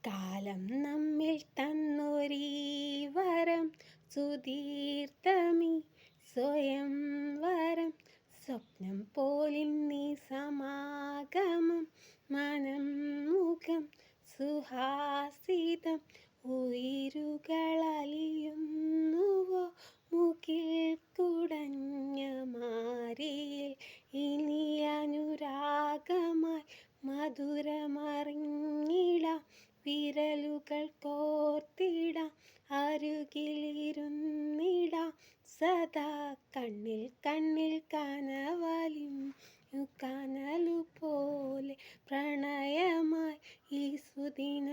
കാലം നമ്മിൽ തന്നൊരീ വരം സുതീർത്ഥമീ സ്വയംവരം സ്വപ്നം പോലിന്നീ സമാഗമം മനം മുഖം സുഹാസിതം ഉയിരുകളലിയുന്നുവോ മുകിൽ കുടഞ്ഞ മാരിയിൽ ഇനി അനുരാഗമായി മധുരമറിഞ്ഞിടാം വിരലുകൾ കോർത്തിടാം അരുകിലിരുന്നിടാം സദാ കണ്ണിൽ കണ്ണിൽ കനവലിഞ്ഞു കനലുപോലെ പ്രണയമായി ഈ സുദിന